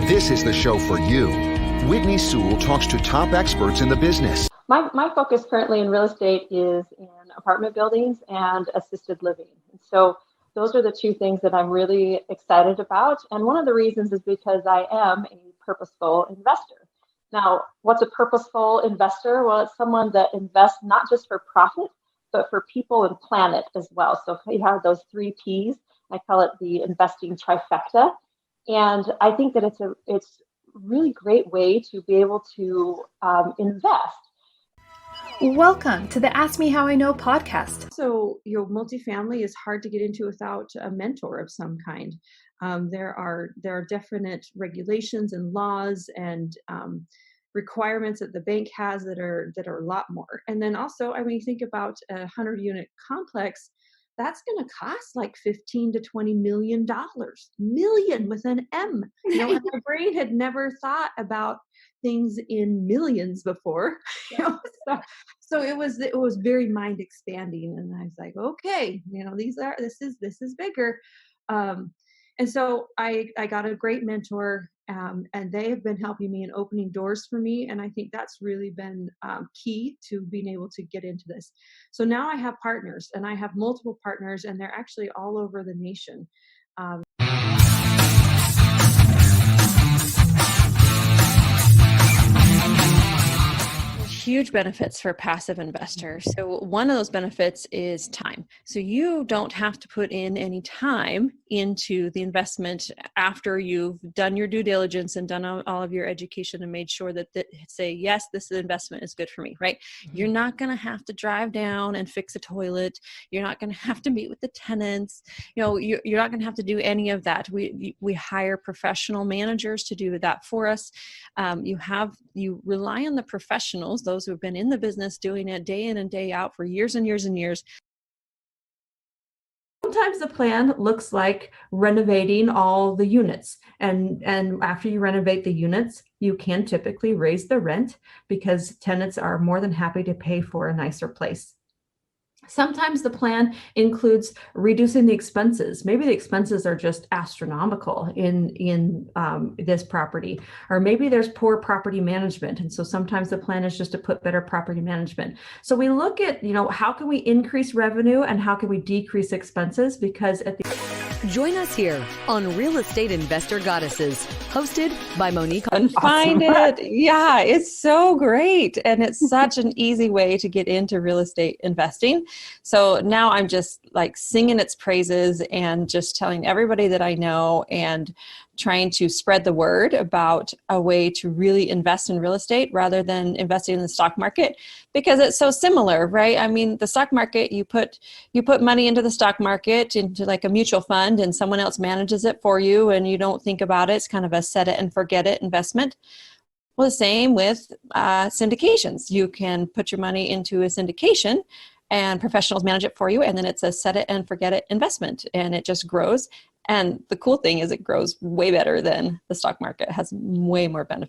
This is the show for you. Whitney Sewell talks to top experts in the business. My focus currently in real estate is in apartment buildings and assisted living. And so those are the two things that I'm really excited about. And one of the reasons is because I am a purposeful investor. Now, what's a purposeful investor? Well, it's someone that invests not just for profit, but for people and planet as well. So if you have those three P's, I call it the investing trifecta. And I think that it's a really great way to be able to invest. Welcome to the Ask Me How I Know podcast. So, multifamily is hard to get into without a mentor of some kind. There are definite regulations and laws and requirements that the bank has that are a lot more. And then also, you think about a 100-unit complex, that's going to cost like $15 to $20 million, million with an M. And my brain had never thought about things in millions before. So it was very mind expanding, and I was like, okay, this is bigger. And so I got a great mentor, and they have been helping me and opening doors for me. And I think that's really been key to being able to get into this. So now I have partners, and I have multiple partners, and they're actually all over the nation. Huge benefits for passive investors. So one of those benefits is time. So you don't have to put in any time into the investment after you've done your due diligence and done all of your education and made sure that say, yes, this investment is good for me, right? Mm-hmm. You're not going to have to drive down and fix a toilet. You're not going to have to meet with the tenants. You're not going to have to do any of that. We hire professional managers to do that for us. You rely on the professionals, those who have been in the business doing it day in and day out for years and years and years. Sometimes the plan looks like renovating all the units. And after you renovate the units, you can typically raise the rent because tenants are more than happy to pay for a nicer place. Sometimes the plan includes reducing the expenses. Maybe the expenses are just astronomical in this property, or maybe there's poor property management. And so sometimes the plan is just to put better property management. So we look at, how can we increase revenue and how can we decrease expenses? Because Join us here on Real Estate Investor Goddesses, hosted by Monique. And find it. Yeah, it's so great. And it's such an easy way to get into real estate investing. So now I'm just like singing its praises and just telling everybody that I know and trying to spread the word about a way to really invest in real estate rather than investing in the stock market, because it's so similar, right? The stock market, you put money into the stock market, into like a mutual fund, and someone else manages it for you and you don't think about it. It's kind of a set it and forget it investment. Well, the same with syndications. You can put your money into a syndication and professionals manage it for you, and then it's a set it and forget it investment, and it just grows. And the cool thing is it grows way better than the stock market. It has way more benefits.